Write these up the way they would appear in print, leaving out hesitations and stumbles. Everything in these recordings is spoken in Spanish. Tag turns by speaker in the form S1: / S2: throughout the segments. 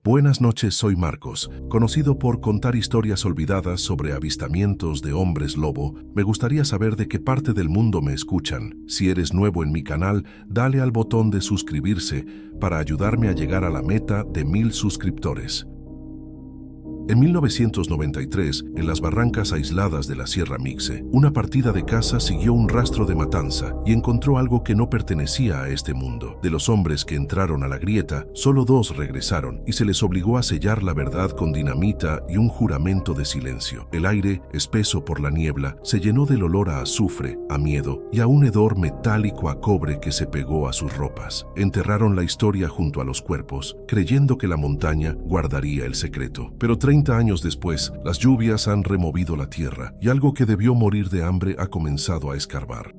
S1: Buenas noches, soy Marcos. Conocido por contar historias olvidadas sobre avistamientos de hombres lobo, me gustaría saber de qué parte del mundo me escuchan. Si eres nuevo en mi canal, dale al botón de suscribirse para ayudarme a llegar a la meta de 1000 suscriptores. En 1993, en las barrancas aisladas de la Sierra Mixe, una partida de caza siguió un rastro de matanza y encontró algo que no pertenecía a este mundo. De los hombres que entraron a la grieta, solo 2 regresaron y se les obligó a sellar la verdad con dinamita y un juramento de silencio. El aire, espeso por la niebla, se llenó del olor a azufre, a miedo y a un hedor metálico a cobre que se pegó a sus ropas. Enterraron la historia junto a los cuerpos, creyendo que la montaña guardaría el secreto. Pero 30 años después, las lluvias han removido la tierra y algo que debió morir de hambre ha comenzado a escarbar.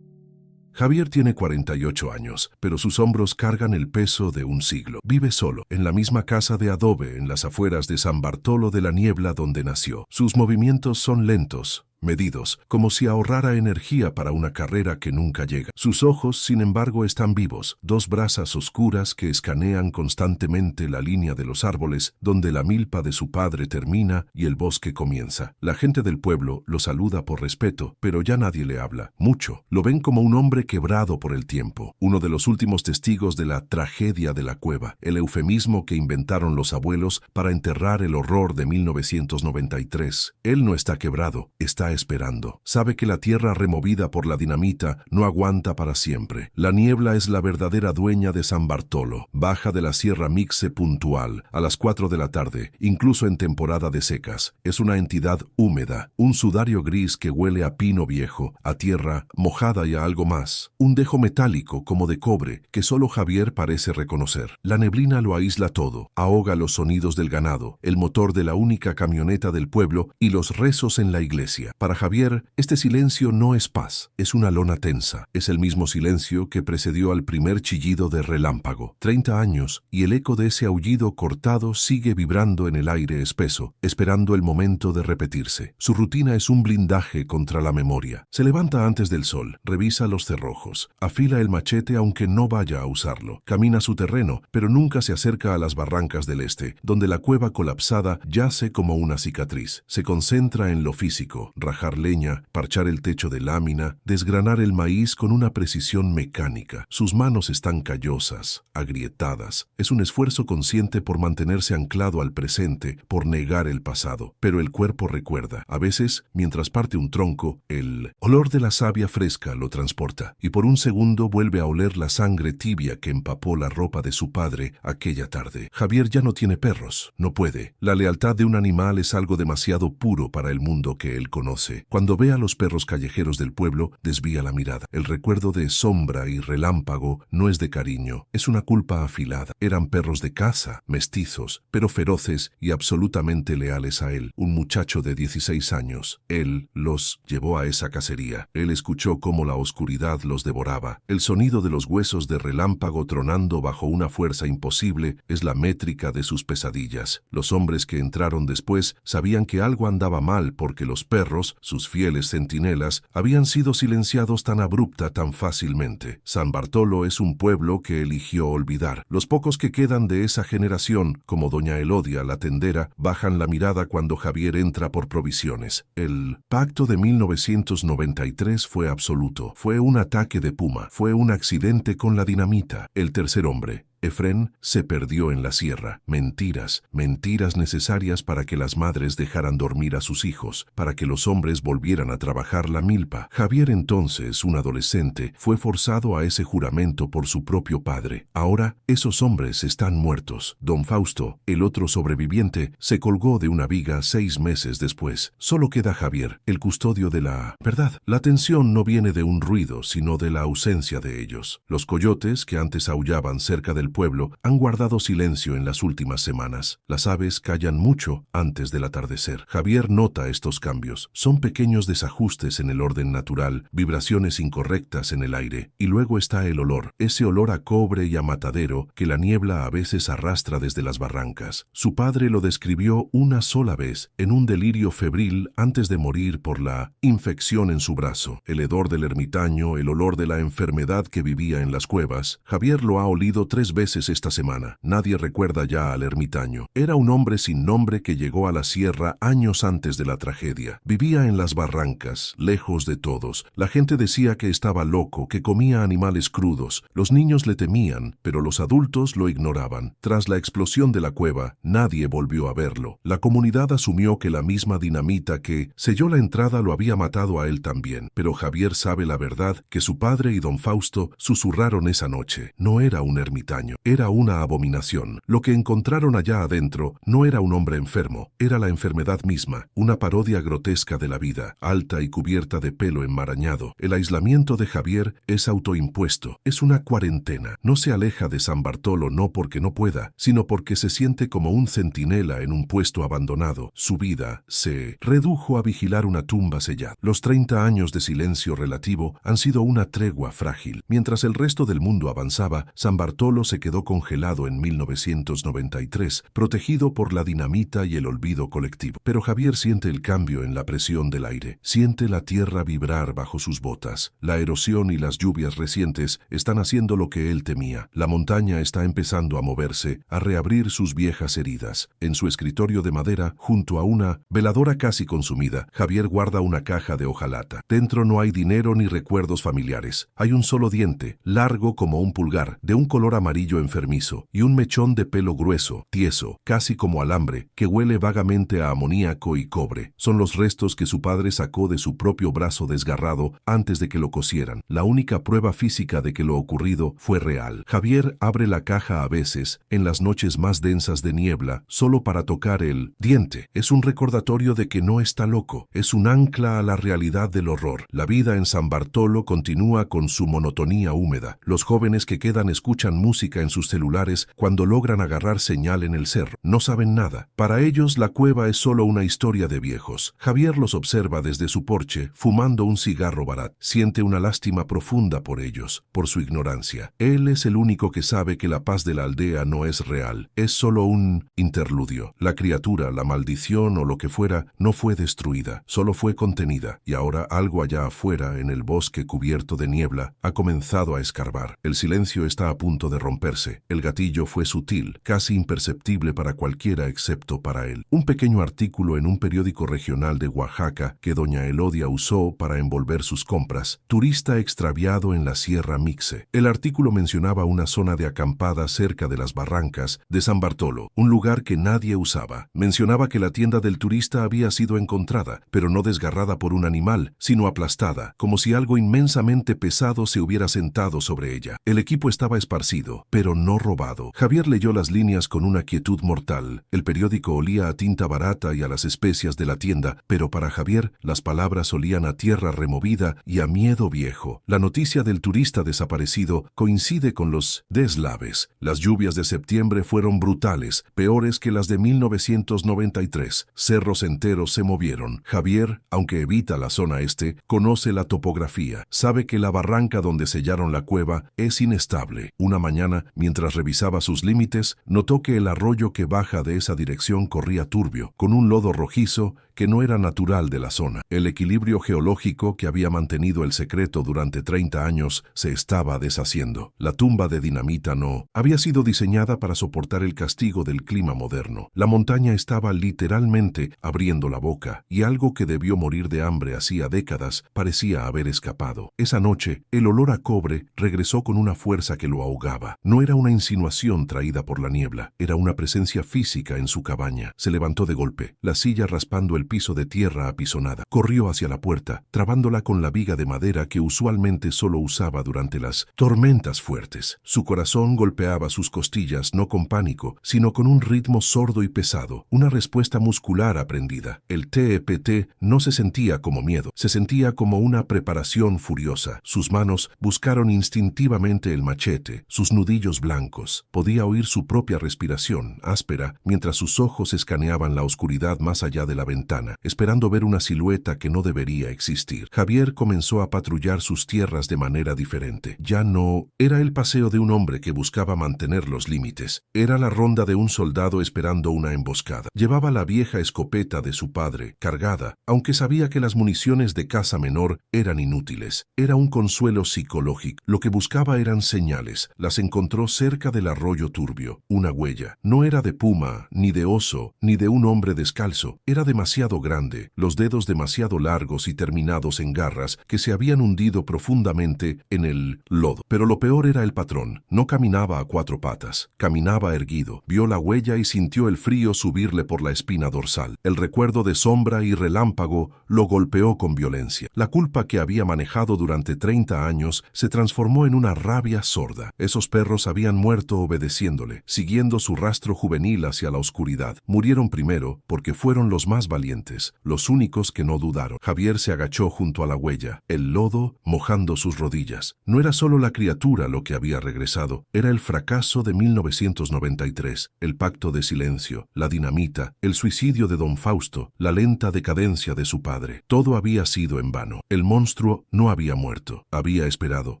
S1: Javier tiene 48 años, pero sus hombros cargan el peso de un siglo. Vive solo, en la misma casa de adobe en las afueras de San Bartolo de la Niebla donde nació. Sus movimientos son lentos, medidos, como si ahorrara energía para una carrera que nunca llega. Sus ojos, sin embargo, están vivos, 2 brasas oscuras que escanean constantemente la línea de los árboles donde la milpa de su padre termina y el bosque comienza. La gente del pueblo lo saluda por respeto, pero ya nadie le habla. Mucho. Lo ven como un hombre quebrado por el tiempo, uno de los últimos testigos de la tragedia de la cueva, el eufemismo que inventaron los abuelos para enterrar el horror de 1993. Él no está quebrado, está esperando. Sabe que la tierra removida por la dinamita no aguanta para siempre. La niebla es la verdadera dueña de San Bartolo. Baja de la Sierra Mixe puntual, a las 4 de la tarde, incluso en temporada de secas. Es una entidad húmeda, un sudario gris que huele a pino viejo, a tierra mojada y a algo más. Un dejo metálico como de cobre que solo Javier parece reconocer. La neblina lo aísla todo, ahoga los sonidos del ganado, el motor de la única camioneta del pueblo y los rezos en la iglesia. Para Javier, este silencio no es paz, es una lona tensa. Es el mismo silencio que precedió al primer chillido de relámpago. 30 años, y el eco de ese aullido cortado sigue vibrando en el aire espeso, esperando el momento de repetirse. Su rutina es un blindaje contra la memoria. Se levanta antes del sol, revisa los cerrojos, afila el machete aunque no vaya a usarlo. Camina su terreno, pero nunca se acerca a las barrancas del este, donde la cueva colapsada yace como una cicatriz. Se concentra en lo físico, rajar leña, parchar el techo de lámina, desgranar el maíz con una precisión mecánica. Sus manos están callosas, agrietadas. Es un esfuerzo consciente por mantenerse anclado al presente, por negar el pasado. Pero el cuerpo recuerda. A veces, mientras parte un tronco, el olor de la savia fresca lo transporta, y por un segundo vuelve a oler la sangre tibia que empapó la ropa de su padre aquella tarde. Javier ya no tiene perros, no puede. La lealtad de un animal es algo demasiado puro para el mundo que él conoce. Cuando ve a los perros callejeros del pueblo, desvía la mirada. El recuerdo de sombra y relámpago no es de cariño, es una culpa afilada. Eran perros de caza, mestizos, pero feroces y absolutamente leales a él. Un muchacho de 16 años. Él los llevó a esa cacería. Él escuchó cómo la oscuridad los devoraba. El sonido de los huesos de relámpago tronando bajo una fuerza imposible es la métrica de sus pesadillas. Los hombres que entraron después sabían que algo andaba mal porque los perros, sus fieles centinelas, habían sido silenciados tan abrupta, tan fácilmente. San Bartolo es un pueblo que eligió olvidar. Los pocos que quedan de esa generación, como doña Elodia, la tendera, bajan la mirada cuando Javier entra por provisiones. El pacto de 1993 fue absoluto. Fue un ataque de puma. Fue un accidente con la dinamita. El tercer hombre, Efrén, se perdió en la sierra. Mentiras, mentiras necesarias para que las madres dejaran dormir a sus hijos, para que los hombres volvieran a trabajar la milpa. Javier, entonces un adolescente, fue forzado a ese juramento por su propio padre. Ahora, esos hombres están muertos. Don Fausto, el otro sobreviviente, se colgó de una viga 6 meses después. Solo queda Javier, el custodio de la verdad. La tensión no viene de un ruido, sino de la ausencia de ellos. Los coyotes, que antes aullaban cerca del pueblo, han guardado silencio en las últimas semanas. Las aves callan mucho antes del atardecer. Javier nota estos cambios. Son pequeños desajustes en el orden natural, vibraciones incorrectas en el aire. Y luego está el olor, ese olor a cobre y a matadero que la niebla a veces arrastra desde las barrancas. Su padre lo describió una sola vez, en un delirio febril antes de morir por la infección en su brazo. El hedor del ermitaño, el olor de la enfermedad que vivía en las cuevas. Javier lo ha olido 3 veces veces esta semana. Nadie recuerda ya al ermitaño. Era un hombre sin nombre que llegó a la sierra años antes de la tragedia. Vivía en las barrancas, lejos de todos. La gente decía que estaba loco, que comía animales crudos. Los niños le temían, pero los adultos lo ignoraban. Tras la explosión de la cueva, nadie volvió a verlo. La comunidad asumió que la misma dinamita que selló la entrada lo había matado a él también. Pero Javier sabe la verdad, que su padre y don Fausto susurraron esa noche. No era un ermitaño, era una abominación. Lo que encontraron allá adentro no era un hombre enfermo, era la enfermedad misma, una parodia grotesca de la vida, alta y cubierta de pelo enmarañado. El aislamiento de Javier es autoimpuesto, es una cuarentena. No se aleja de San Bartolo no porque no pueda, sino porque se siente como un centinela en un puesto abandonado. Su vida se redujo a vigilar una tumba sellada. Los 30 años de silencio relativo han sido una tregua frágil. Mientras el resto del mundo avanzaba, San Bartolo se quedó congelado en 1993, protegido por la dinamita y el olvido colectivo. Pero Javier siente el cambio en la presión del aire, siente la tierra vibrar bajo sus botas. La erosión y las lluvias recientes están haciendo lo que él temía. La montaña está empezando a moverse, a reabrir sus viejas heridas. En su escritorio de madera, junto a una veladora casi consumida, Javier guarda una caja de hojalata. Dentro no hay dinero ni recuerdos familiares. Hay un solo diente, largo como un pulgar, de un color amarillo enfermizo, y un mechón de pelo grueso, tieso, casi como alambre, que huele vagamente a amoníaco y cobre. Son los restos que su padre sacó de su propio brazo desgarrado antes de que lo cosieran. La única prueba física de que lo ocurrido fue real. Javier abre la caja a veces, en las noches más densas de niebla, solo para tocar el diente. Es un recordatorio de que no está loco, es un ancla a la realidad del horror. La vida en San Bartolo continúa con su monotonía húmeda. Los jóvenes que quedan escuchan música en sus celulares cuando logran agarrar señal en el cerro. No saben nada. Para ellos la cueva es solo una historia de viejos. Javier los observa desde su porche, fumando un cigarro barato. Siente una lástima profunda por ellos, por su ignorancia. Él es el único que sabe que la paz de la aldea no es real, es solo un interludio. La criatura, la maldición o lo que fuera, no fue destruida, solo fue contenida, y ahora algo allá afuera, en el bosque cubierto de niebla, ha comenzado a escarbar. El silencio está a punto de romperse. El gatillo fue sutil, casi imperceptible para cualquiera excepto para él. Un pequeño artículo en un periódico regional de Oaxaca que doña Elodia usó para envolver sus compras. Turista extraviado en la Sierra Mixe. El artículo mencionaba una zona de acampada cerca de las barrancas de San Bartolo, un lugar que nadie usaba. Mencionaba que la tienda del turista había sido encontrada, pero no desgarrada por un animal, sino aplastada, como si algo inmensamente pesado se hubiera sentado sobre ella. El equipo estaba esparcido, pero no robado. Javier leyó las líneas con una quietud mortal. El periódico olía a tinta barata y a las especias de la tienda, pero para Javier las palabras olían a tierra removida y a miedo viejo. La noticia del turista desaparecido coincide con los deslaves. Las lluvias de septiembre fueron brutales, peores que las de 1993. Cerros enteros se movieron. Javier, aunque evita la zona este, conoce la topografía. Sabe que la barranca donde sellaron la cueva es inestable. Una mañana, mientras revisaba sus límites, notó que el arroyo que baja de esa dirección corría turbio, con un lodo rojizo que no era natural de la zona. El equilibrio geológico que había mantenido el secreto durante 30 años se estaba deshaciendo. La tumba de dinamita no había sido diseñada para soportar el castigo del clima moderno. La montaña estaba literalmente abriendo la boca, y algo que debió morir de hambre hacía décadas parecía haber escapado. Esa noche, el olor a cobre regresó con una fuerza que lo ahogaba. No era una insinuación traída por la niebla, era una presencia física en su cabaña. Se levantó de golpe, la silla raspando el piso de tierra apisonada. Corrió hacia la puerta, trabándola con la viga de madera que usualmente solo usaba durante las tormentas fuertes. Su corazón golpeaba sus costillas no con pánico, sino con un ritmo sordo y pesado, una respuesta muscular aprendida. El TEPT no se sentía como miedo, se sentía como una preparación furiosa. Sus manos buscaron instintivamente el machete, sus nudillos blancos. Podía oír su propia respiración, áspera, mientras sus ojos escaneaban la oscuridad más allá de la ventana, esperando ver una silueta que no debería existir. Javier comenzó a patrullar sus tierras de manera diferente. Ya no era el paseo de un hombre que buscaba mantener los límites. Era la ronda de un soldado esperando una emboscada. Llevaba la vieja escopeta de su padre, cargada, aunque sabía que las municiones de caza menor eran inútiles. Era un consuelo psicológico. Lo que buscaba eran señales. Las encontró encontró cerca del arroyo turbio. Una huella. No era de puma, ni de oso, ni de un hombre descalzo. Era demasiado grande, los dedos demasiado largos y terminados en garras que se habían hundido profundamente en el lodo. Pero lo peor era el patrón. No caminaba a cuatro patas. Caminaba erguido. Vio la huella y sintió el frío subirle por la espina dorsal. El recuerdo de sombra y relámpago lo golpeó con violencia. La culpa que había manejado durante 30 años se transformó en una rabia sorda. Esos perros habían muerto obedeciéndole, siguiendo su rastro juvenil hacia la oscuridad. Murieron primero porque fueron los más valientes, los únicos que no dudaron. Javier se agachó junto a la huella, el lodo mojando sus rodillas. No era solo la criatura lo que había regresado, era el fracaso de 1993, el pacto de silencio, la dinamita, el suicidio de don Fausto, la lenta decadencia de su padre. Todo había sido en vano. El monstruo no había muerto, había esperado,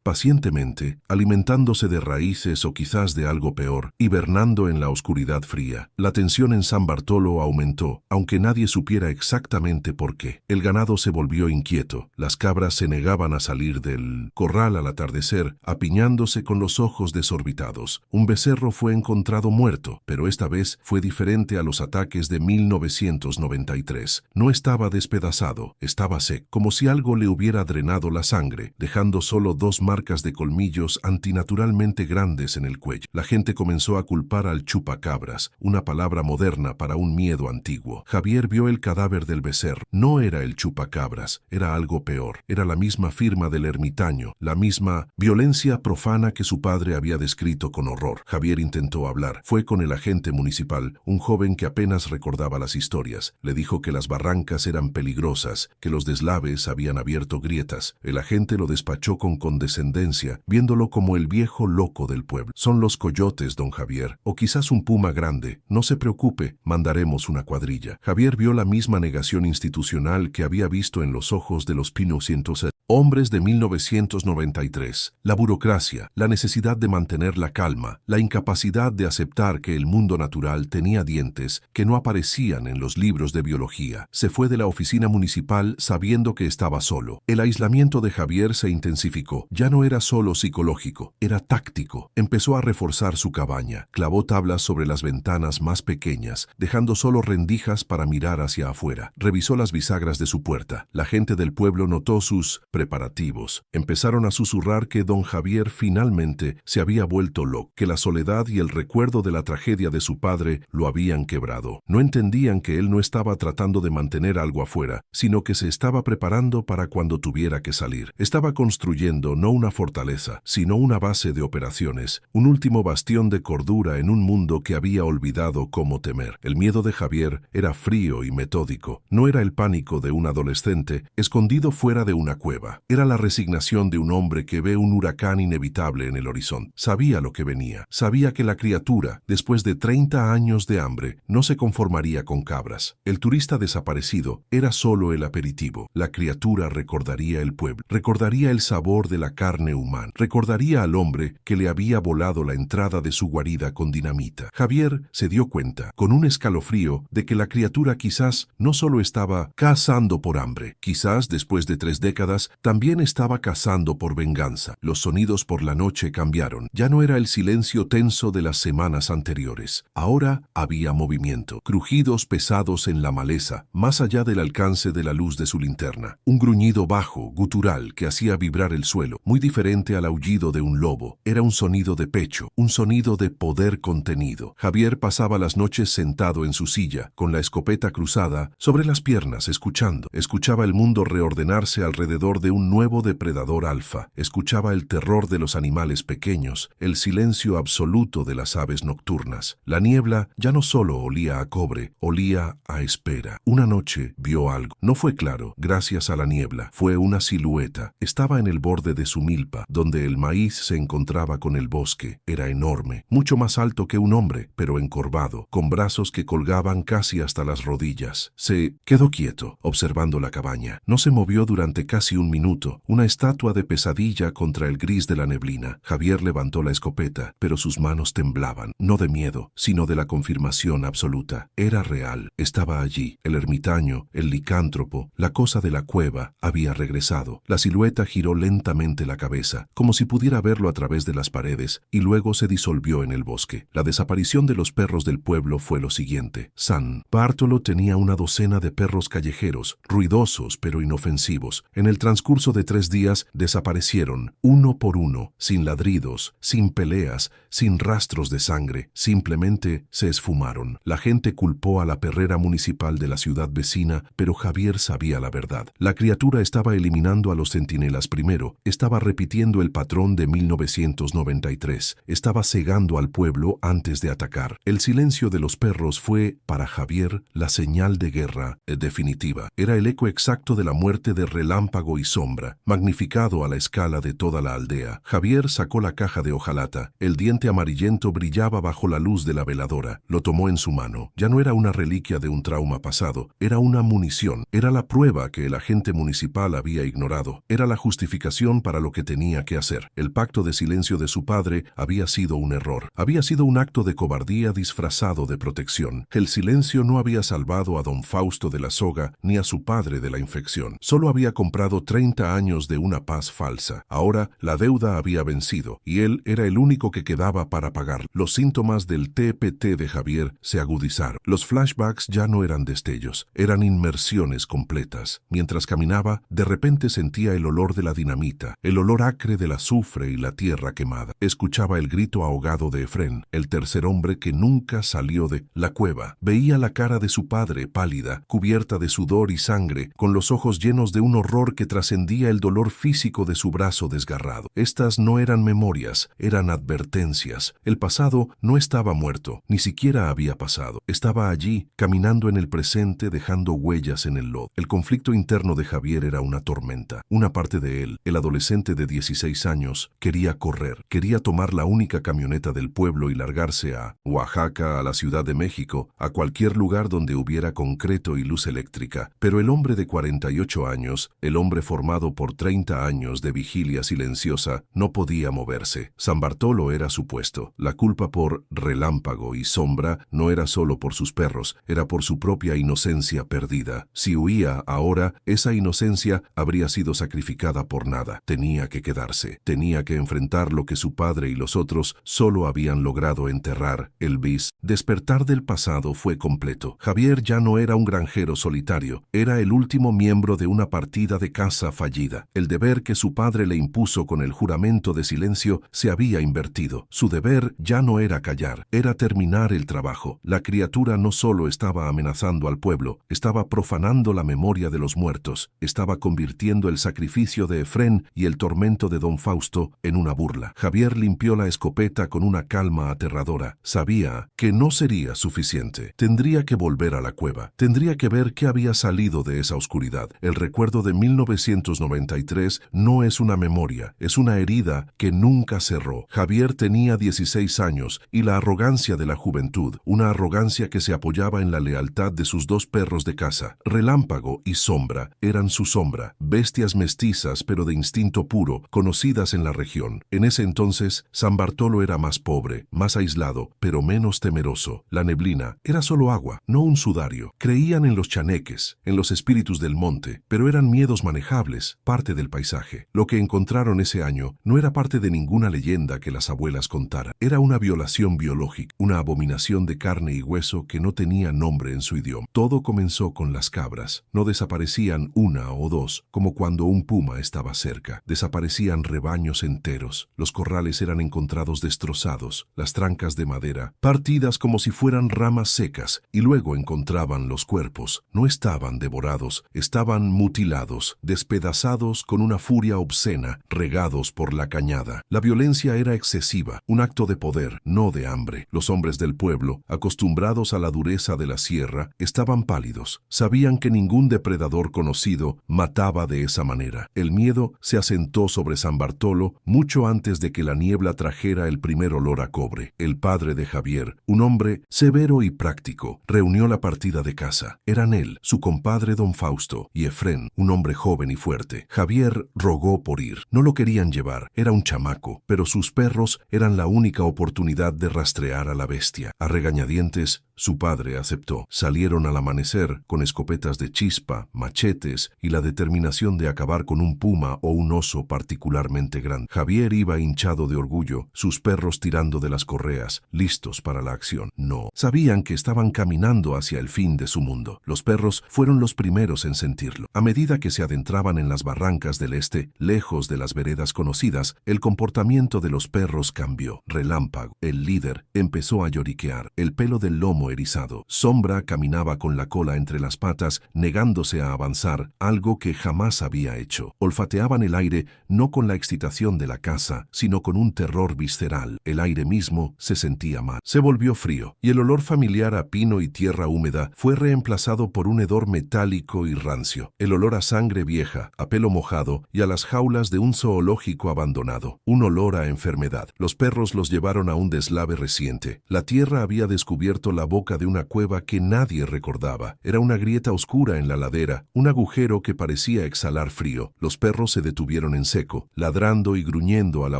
S1: pacientemente, alimentándose de raíces o quizás de algo peor, hibernando en la oscuridad fría. La tensión en San Bartolo aumentó, aunque nadie supiera exactamente por qué. El ganado se volvió inquieto, las cabras se negaban a salir del corral al atardecer, apiñándose con los ojos desorbitados. Un becerro fue encontrado muerto, pero esta vez fue diferente a los ataques de 1993. No estaba despedazado, estaba seco, como si algo le hubiera drenado la sangre, dejando solo 2 marcas de colmillos antinaturalmente grandes en el cuello. La gente comenzó a culpar al chupacabras, una palabra moderna para un miedo antiguo. Javier vio el cadáver del becerro. No era el chupacabras, era algo peor. Era la misma firma del ermitaño, la misma violencia profana que su padre había descrito con horror. Javier intentó hablar. Fue con el agente municipal, un joven que apenas recordaba las historias. Le dijo que las barrancas eran peligrosas, que los deslaves habían abierto grietas. El agente lo despachó con condescendencia, viéndolo como el viejo loco del pueblo. Son los coyotes, don Javier, o quizás un puma grande. No se preocupe, mandaremos una cuadrilla. Javier vio la misma negación institucional que había visto en los ojos de los pinocientos hombres de 1993. La burocracia, la necesidad de mantener la calma, la incapacidad de aceptar que el mundo natural tenía dientes que no aparecían en los libros de biología. Se fue de la oficina municipal sabiendo que estaba solo. El aislamiento de Javier se intensificó. Ya no era solo psicológico, era táctico. Empezó a reforzar su cabaña. Clavó tablas sobre las ventanas más pequeñas, dejando solo rendijas para mirar hacia afuera. Revisó las bisagras de su puerta. La gente del pueblo notó sus preparativos. Empezaron a susurrar que don Javier finalmente se había vuelto loco, que la soledad y el recuerdo de la tragedia de su padre lo habían quebrado. No entendían que él no estaba tratando de mantener algo afuera, sino que se estaba preparando para cuando tuviera que salir. Estaba construyendo no una fortaleza, sino una base de operaciones, un último bastión de cordura en un mundo que había olvidado cómo temer. El miedo de Javier era frío y metódico. No era el pánico de un adolescente escondido fuera de una cueva. Era la resignación de un hombre que ve un huracán inevitable en el horizonte. Sabía lo que venía. Sabía que la criatura, después de 30 años de hambre, no se conformaría con cabras. El turista desaparecido era solo el aperitivo. La criatura recordaría el pueblo, recordaría el sabor de la carne humana, recordaría al hombre que le había volado la entrada de su guarida con dinamita. Javier se dio cuenta, con un escalofrío, de que la criatura quizás no solo estaba cazando por hambre, quizás después de 3 décadas también estaba cazando por venganza. Los sonidos por la noche cambiaron. Ya no era el silencio tenso de las semanas anteriores. Ahora había movimiento. Crujidos pesados en la maleza, más allá del alcance de la luz de su linterna. Un gruñido bajo, gutural, que hacía vibrar el suelo, muy diferente al aullido de un lobo. Era un sonido de pecho, un sonido de poder contenido. Javier pasaba las noches sentado en su silla, con la escopeta cruzada sobre las piernas, escuchando. Escuchaba el mundo reordenarse alrededor de un nuevo depredador alfa. Escuchaba el terror de los animales pequeños, el silencio absoluto de las aves nocturnas. La niebla ya no solo olía a cobre, olía a espera. Una noche vio algo. No fue claro, gracias a la niebla. Fue una silueta. Estaba en el borde de su milpa, donde el maíz se encontraba con el bosque. Era enorme, mucho más alto que un hombre, pero encorvado, con brazos que colgaban casi hasta las rodillas. Se quedó quieto, observando la cabaña. No se movió durante casi un un minuto, una estatua de pesadilla contra el gris de la neblina. Javier levantó la escopeta, pero sus manos temblaban, no de miedo, sino de la confirmación absoluta. Era real, estaba allí. El ermitaño, el licántropo, la cosa de la cueva, había regresado. La silueta giró lentamente la cabeza, como si pudiera verlo a través de las paredes, y luego se disolvió en el bosque. La desaparición de los perros del pueblo fue lo siguiente. San Bartolo tenía una docena de perros callejeros, ruidosos pero inofensivos. En el transcurso de 3 días desaparecieron, uno por uno, sin ladridos, sin peleas, sin rastros de sangre. Simplemente se esfumaron. La gente culpó a la perrera municipal de la ciudad vecina, pero Javier sabía la verdad. La criatura estaba eliminando a los centinelas primero, estaba repitiendo el patrón de 1993, estaba cegando al pueblo antes de atacar. El silencio de los perros fue, para Javier, la señal de guerra definitiva. Era el eco exacto de la muerte de Relámpago y Sombra, magnificado a la escala de toda la aldea. Javier sacó la caja de hojalata. El diente amarillento brillaba bajo la luz de la veladora. Lo tomó en su mano. Ya no era una reliquia de un trauma pasado, era una munición. Era la prueba que el agente municipal había ignorado. Era la justificación para lo que tenía que hacer. El pacto de silencio de su padre había sido un error. Había sido un acto de cobardía disfrazado de protección. El silencio no había salvado a don Fausto de la soga ni a su padre de la infección. Solo había comprado 30 años de una paz falsa. Ahora la deuda había vencido y él era el único que quedaba para pagar. Los síntomas del TPT de Javier se agudizaron. Los flashbacks ya no eran destellos, eran inmersiones completas. Mientras caminaba, de repente sentía el olor de la dinamita, el olor acre del azufre y la tierra quemada. Escuchaba el grito ahogado de Efrén, el tercer hombre que nunca salió de la cueva. Veía la cara de su padre, pálida, cubierta de sudor y sangre, con los ojos llenos de un horror que trascendía el dolor físico de su brazo desgarrado. Estas no eran memorias, eran advertencias. El pasado no estaba muerto, ni siquiera había pasado. Estaba allí, caminando en el presente, dejando huellas en el lodo. El conflicto interno de Javier era una tormenta. Una parte de él, el adolescente de 16 años, quería correr, quería tomar la única camioneta del pueblo y largarse a Oaxaca, a la Ciudad de México, a cualquier lugar donde hubiera concreto y luz eléctrica. Pero el hombre de 48 años, el hombre formado por 30 años de vigilia silenciosa, no podía moverse. San Bartolo era su puesto. La culpa por Relámpago y Sombra no era solo por sus perros, era por su propia inocencia perdida. Si huía ahora, esa inocencia habría sido sacrificada por nada. Tenía que quedarse. Tenía que enfrentar lo que su padre y los otros solo habían logrado enterrar. El despertar del pasado fue completo. Javier ya no era un granjero solitario, era el último miembro de una partida de caza fallida. El deber que su padre le impuso con el juramento de silencio se había invertido. Su deber ya no era callar, era terminar el trabajo. La criatura no solo estaba amenazando al pueblo, estaba profanando la memoria de los muertos, estaba convirtiendo el sacrificio de Efrén y el tormento de don Fausto en una burla. Javier limpió la escopeta con una calma aterradora. Sabía que no sería suficiente. Tendría que volver a la cueva. Tendría que ver qué había salido de esa oscuridad. El recuerdo de 1993 no es una memoria, es una herida que nunca cerró. Javier tenía 16 años y la arrogancia de la juventud, una arrogancia que se apoyaba en la lealtad de sus 2 perros de caza. Relámpago y Sombra eran su sombra, bestias mestizas pero de instinto puro, conocidas en la región. En ese entonces, San Bartolo era más pobre, más aislado, pero menos temeroso. La neblina era solo agua, no un sudario. Creían en los chaneques, en los espíritus del monte, pero eran miedos manejables, parte del paisaje. Lo que encontraron ese año no era parte de ninguna leyenda que las abuelas contaran. Era una violación biológica, una abominación de carne y hueso que no tenía nombre en su idioma. Todo comenzó con las cabras. No desaparecían una o dos, como cuando un puma estaba cerca. Desaparecían rebaños enteros. Los corrales eran encontrados destrozados, las trancas de madera, partidas como si fueran ramas secas, y luego encontraban los cuerpos. No estaban devorados, estaban mutilados, despedazados con una furia obscena, regados por la cañada. La violencia era excesiva, un acto de poder, no de hambre. Los hombres del pueblo, acostumbrados a la dureza de la sierra, estaban pálidos. Sabían que ningún depredador conocido mataba de esa manera. El miedo se asentó sobre San Bartolo mucho antes de que la niebla trajera el primer olor a cobre. El padre de Javier, un hombre severo y práctico, reunió la partida de caza. Eran él, su compadre don Fausto, y Efrén, un hombre joven y fuerte. Javier rogó por ir. No lo querían llevar, era un chamaco, pero sus perros eran la única oportunidad de rastrear a la bestia. A regañadientes, su padre aceptó. Salieron al amanecer con escopetas de chispa, machetes y la determinación de acabar con un puma o un oso particularmente grande. Javier iba hinchado de orgullo, sus perros tirando de las correas, listos para la acción. No, sabían que estaban caminando hacia el fin de su mundo. Los perros fueron los primeros en sentirlo. A medida que se adentraban en las barrancas del este, lejos de las veredas conocidas, el comportamiento de los perros cambió. Relámpago, el líder, empezó a lloriquear, el pelo del lomo erizado. Sombra caminaba con la cola entre las patas, negándose a avanzar, algo que jamás había hecho. Olfateaban el aire no con la excitación de la caza, sino con un terror visceral. El aire mismo se sentía mal. Se volvió frío, y el olor familiar a pino y tierra húmeda fue reemplazado por un hedor metálico y rancio. El olor a sangre vieja, a pelo mojado y a las jaulas de un zoológico abandonado. Un olor a enfermedad. Los perros los llevaron a un deslave reciente. La tierra había descubierto la boca de una cueva que nadie recordaba. Era una grieta oscura en la ladera, un agujero que parecía exhalar frío. Los perros se detuvieron en seco, ladrando y gruñendo a la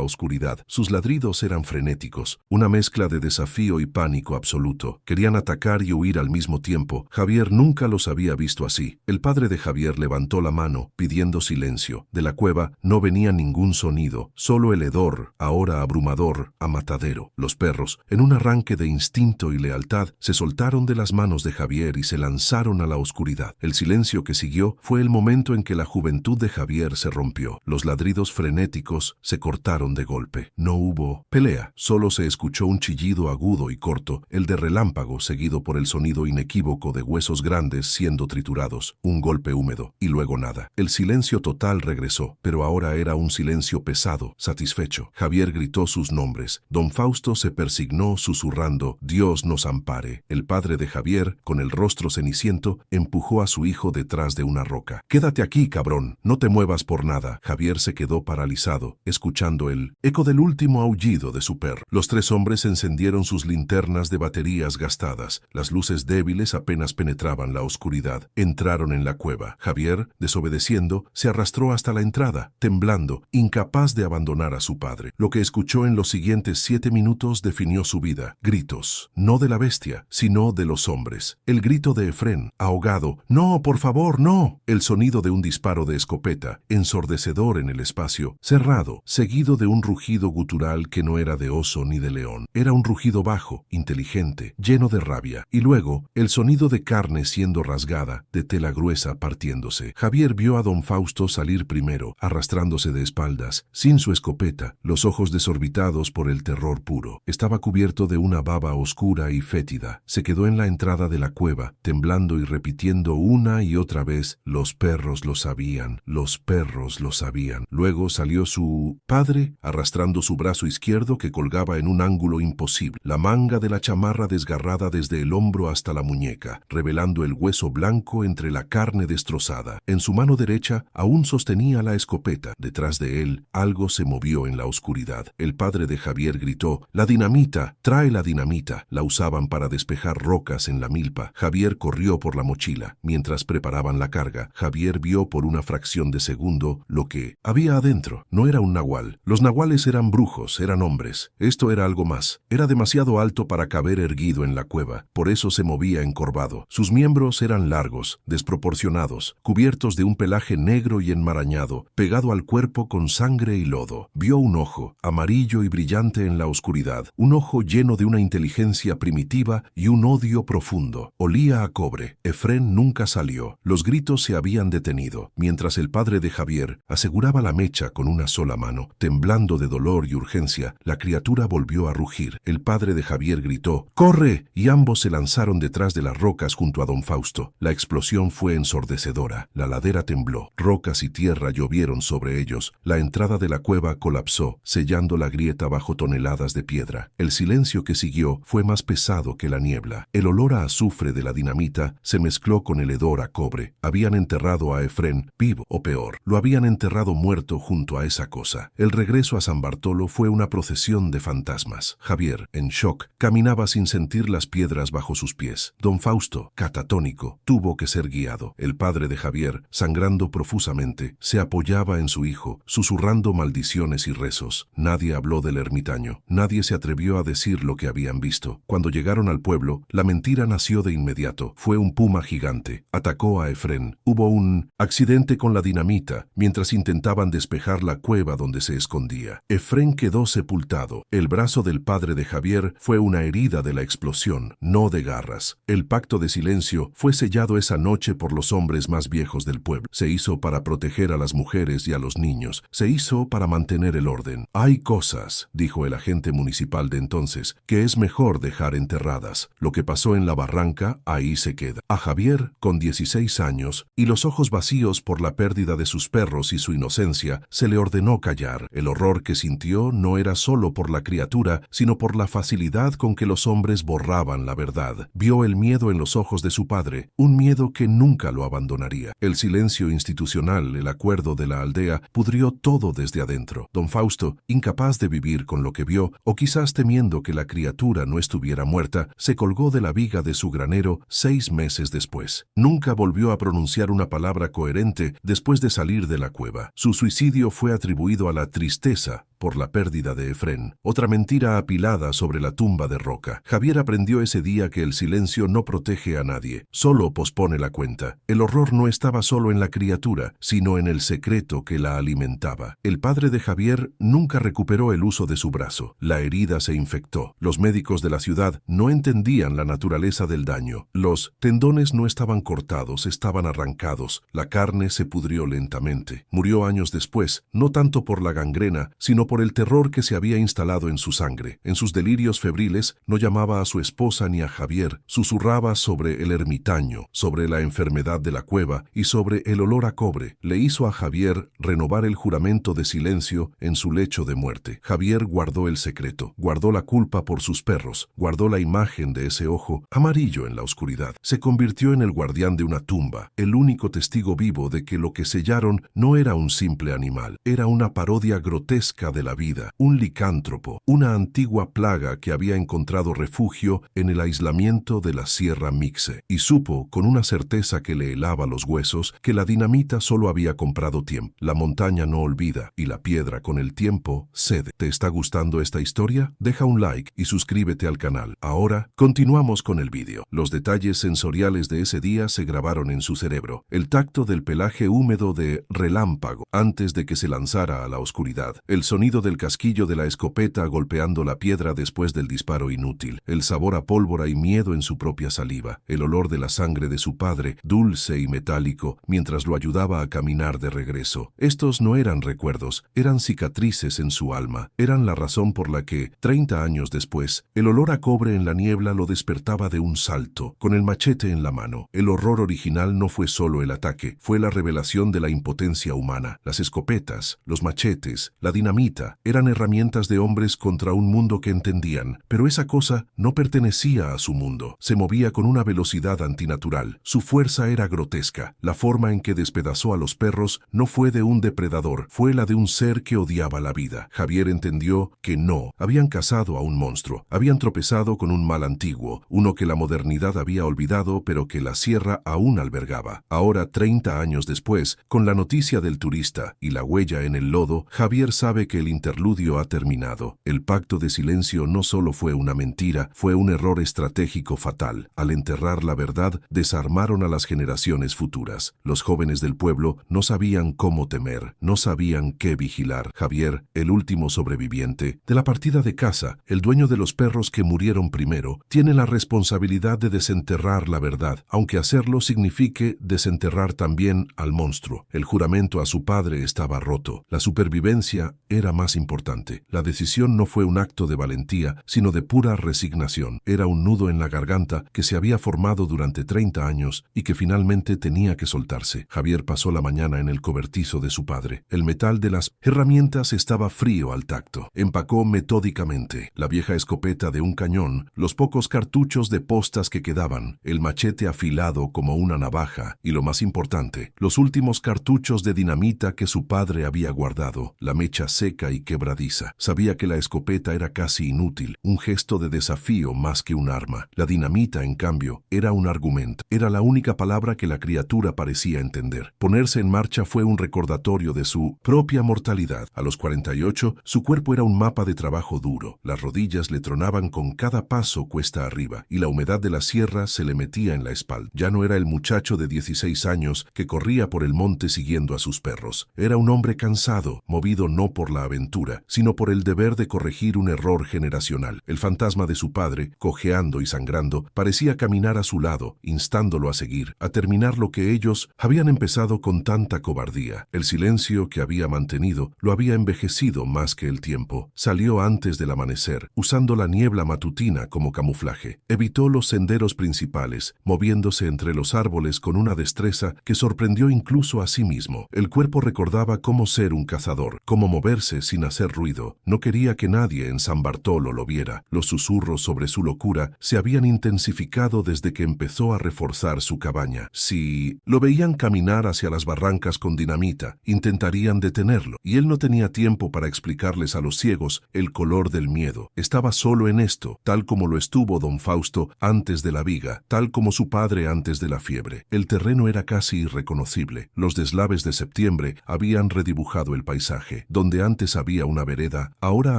S1: oscuridad. Sus ladridos eran frenéticos, una mezcla de desafío y pánico absoluto. Querían atacar y huir al mismo tiempo. Javier nunca los había visto así. El padre de Javier levantó la mano, pidiendo silencio. De la cueva no venía ningún sonido, solo el hedor, ahora abrumador, a matadero. Los perros, en un arranque de instinto y lealtad, se soltaron de las manos de Javier y se lanzaron a la oscuridad. El silencio que siguió fue el momento en que la juventud de Javier se rompió. Los ladridos frenéticos se cortaron de golpe. No hubo pelea, solo se escuchó un chillido agudo y corto, el de relámpago seguido por el sonido inequívoco de huesos grandes siendo triturados, un golpe húmedo, y luego nada. El silencio total regresó, pero ahora era un silencio pesado, satisfecho. Javier gritó sus nombres. Don Fausto se persignó susurrando, «Dios nos ampare». El padre de Javier, con el rostro ceniciento, empujó a su hijo detrás de una roca. «Quédate aquí, cabrón, no te muevas por nada». Javier se quedó paralizado, escuchando el eco del último aullido de su perro. Los tres hombres encendieron sus linternas de baterías gastadas. Las luces débiles apenas penetraban la oscuridad. Entraron en la cueva. Javier, desobedeciendo, se arrastró hasta la entrada, temblando, incapaz de abandonar a su padre. Lo que escuchó en los siguientes 7 minutos definió su vida. Gritos, no de la bestia, sino de los hombres. El grito de Efrén, ahogado, «¡No, por favor, no!». El sonido de un disparo de escopeta, ensordecedor en el espacio, cerrado, seguido de un rugido gutural que no era de oso ni de león. Era un rugido bajo, inteligente, lleno de rabia. Y luego, el sonido de carne siendo rasgada, de tela gruesa partiéndose. Javier vio a don Fausto salir primero, arrastrándose de espaldas, sin su escopeta, los ojos desorbitados por el terror puro. Estaba cubierto de una baba oscura y fétida. Se quedó en la entrada de la cueva, temblando y repitiendo una y otra vez, «Los perros lo sabían, los perros lo sabían». Luego salió su padre, arrastrando su brazo izquierdo que colgaba en un ángulo imposible, la manga de la chamarra desgarrada desde el hombro hasta la muñeca, revelando el hueso blanco entre la carne destrozada. En su mano derecha aún sostenía la escopeta. Detrás de él, algo se movió en la oscuridad. El padre de Javier gritó, «¡La dinamita! ¡Trae la dinamita!». La usaban para despejar rocas en la milpa. Javier corrió por la mochila. Mientras preparaban la carga, Javier vio por una fracción de segundo lo que había adentro. No era un nahual. Los nahuales eran brujos, eran hombres. Esto era algo más. Era demasiado alto para caber erguido en la cueva. Por eso se movía encorvado. Sus miembros eran largos, desproporcionados, cubiertos de un pelaje negro y enmarañado, pegado al cuerpo con sangre y lodo. Vio un ojo, amarillo y brillante en la oscuridad. Un ojo lleno de una inteligencia primitiva y un odio profundo. Olía a cobre. Efrén nunca salió. Los gritos se habían detenido, mientras el padre de Javier aseguraba la mecha con una sola mano. Temblando de dolor y urgencia, la criatura volvió a rugir. El padre de Javier gritó, «¡Corre!», y ambos se lanzaron detrás de las rocas junto a don Fausto. La explosión fue ensordecedora. La ladera tembló. Rocas y tierra llovieron sobre ellos. La entrada de la cueva colapsó, sellando la grieta bajo toneladas de piedra. El silencio que siguió fue más pesado que la la niebla. El olor a azufre de la dinamita se mezcló con el hedor a cobre. Habían enterrado a Efrén vivo, o peor, lo habían enterrado muerto junto a esa cosa. El regreso a San Bartolo fue una procesión de fantasmas. Javier, en shock, caminaba sin sentir las piedras bajo sus pies. Don Fausto, catatónico, tuvo que ser guiado. El padre de Javier, sangrando profusamente, se apoyaba en su hijo, susurrando maldiciones y rezos. Nadie habló del ermitaño. Nadie se atrevió a decir lo que habían visto. Cuando llegaron al pueblo, la mentira nació de inmediato. Fue un puma gigante. Atacó a Efrén. Hubo un accidente con la dinamita mientras intentaban despejar la cueva donde se escondía. Efrén quedó sepultado. El brazo del padre de Javier fue una herida de la explosión, no de garras. El pacto de silencio fue sellado esa noche por los hombres más viejos del pueblo. Se hizo para proteger a las mujeres y a los niños. Se hizo para mantener el orden. Hay cosas, dijo el agente municipal de entonces, que es mejor dejar enterradas. Lo que pasó en la barranca, ahí se queda. A Javier, con 16 años, y los ojos vacíos por la pérdida de sus perros y su inocencia, se le ordenó callar. El horror que sintió no era solo por la criatura, sino por la facilidad con que los hombres borraban la verdad. Vio el miedo en los ojos de su padre, un miedo que nunca lo abandonaría. El silencio institucional, el acuerdo de la aldea, pudrió todo desde adentro. Don Fausto, incapaz de vivir con lo que vio, o quizás temiendo que la criatura no estuviera muerta, se colgó de la viga de su granero 6 meses después. Nunca volvió a pronunciar una palabra coherente después de salir de la cueva. Su suicidio fue atribuido a la tristeza por la pérdida de Efrén, otra mentira apilada sobre la tumba de roca. Javier aprendió ese día que el silencio no protege a nadie, solo pospone la cuenta. El horror no estaba solo en la criatura, sino en el secreto que la alimentaba. El padre de Javier nunca recuperó el uso de su brazo. La herida se infectó. Los médicos de la ciudad no entendían la naturaleza del daño. Los tendones no estaban cortados, estaban arrancados. La carne se pudrió lentamente. Murió años después, no tanto por la gangrena, sino por el terror que se había instalado en su sangre. En sus delirios febriles no llamaba a su esposa ni a Javier, susurraba sobre el ermitaño, sobre la enfermedad de la cueva y sobre el olor a cobre. Le hizo a Javier renovar el juramento de silencio en su lecho de muerte. Javier guardó el secreto, guardó la culpa por sus perros, guardó la imagen de ese ojo amarillo en la oscuridad. Se convirtió en el guardián de una tumba, el único testigo vivo de que lo que sellaron no era un simple animal, era una parodia grotesca de la vida, un licántropo, una antigua plaga que había encontrado refugio en el aislamiento de la Sierra Mixe, y supo, con una certeza que le helaba los huesos, que la dinamita solo había comprado tiempo. La montaña no olvida, y la piedra con el tiempo cede. ¿Te está gustando esta historia? Deja un like y suscríbete al canal. Ahora, continuamos con el vídeo. Los detalles sensoriales de ese día se grabaron en su cerebro. El tacto del pelaje húmedo de relámpago antes de que se lanzara a la oscuridad. El sonido del casquillo de la escopeta golpeando la piedra después del disparo inútil. El sabor a pólvora y miedo en su propia saliva. El olor de la sangre de su padre, dulce y metálico, mientras lo ayudaba a caminar de regreso. Estos no eran recuerdos, eran cicatrices en su alma. Eran la razón por la que, 30 años después, el olor a cobre en la niebla lo despertaba de un salto, con el machete en la mano. El horror original no fue solo el ataque, fue la revelación de la impotencia humana. Las escopetas, los machetes, la dinamita, eran herramientas de hombres contra un mundo que entendían, pero esa cosa no pertenecía a su mundo. Se movía con una velocidad antinatural. Su fuerza era grotesca. La forma en que despedazó a los perros no fue de un depredador, fue la de un ser que odiaba la vida. Javier entendió que no, habían cazado a un monstruo, habían tropezado con un mal antiguo, uno que la modernidad había olvidado pero que la sierra aún albergaba. Ahora, 30 años después, con la noticia del turista y la huella en el lodo, Javier sabe que el interludio ha terminado. El pacto de silencio no solo fue una mentira, fue un error estratégico fatal. Al enterrar la verdad, desarmaron a las generaciones futuras. Los jóvenes del pueblo no sabían cómo temer, no sabían qué vigilar. Javier, el último sobreviviente de la partida de caza, el dueño de los perros que murieron primero, tiene la responsabilidad de desenterrar la verdad, aunque hacerlo signifique desenterrar también al monstruo. El juramento a su padre estaba roto. La supervivencia era era más importante. La decisión no fue un acto de valentía, sino de pura resignación. Era un nudo en la garganta que se había formado durante 30 años y que finalmente tenía que soltarse. Javier pasó la mañana en el cobertizo de su padre. El metal de las herramientas estaba frío al tacto. Empacó metódicamente la vieja escopeta de un cañón, los pocos cartuchos de postas que quedaban, el machete afilado como una navaja y, lo más importante, los últimos cartuchos de dinamita que su padre había guardado, la mecha seca y quebradiza. Sabía que la escopeta era casi inútil, un gesto de desafío más que un arma. La dinamita, en cambio, era un argumento. Era la única palabra que la criatura parecía entender. Ponerse en marcha fue un recordatorio de su propia mortalidad. A los 48, su cuerpo era un mapa de trabajo duro. Las rodillas le tronaban con cada paso cuesta arriba y la humedad de la sierra se le metía en la espalda. Ya no era el muchacho de 16 años que corría por el monte siguiendo a sus perros. Era un hombre cansado, movido no por la aventura, sino por el deber de corregir un error generacional. El fantasma de su padre, cojeando y sangrando, parecía caminar a su lado, instándolo a seguir, a terminar lo que ellos habían empezado con tanta cobardía. El silencio que había mantenido lo había envejecido más que el tiempo. Salió antes del amanecer, usando la niebla matutina como camuflaje. Evitó los senderos principales, moviéndose entre los árboles con una destreza que sorprendió incluso a sí mismo. El cuerpo recordaba cómo ser un cazador, cómo moverse sin hacer ruido. No quería que nadie en San Bartolo lo viera. Los susurros sobre su locura se habían intensificado desde que empezó a reforzar su cabaña. Si lo veían caminar hacia las barrancas con dinamita, intentarían detenerlo, y él no tenía tiempo para explicarles a los ciegos el color del miedo. Estaba solo en esto, tal como lo estuvo don Fausto antes de la viga, tal como su padre antes de la fiebre. El terreno era casi irreconocible. Los deslaves de septiembre habían redibujado el paisaje. Donde antes había una vereda, ahora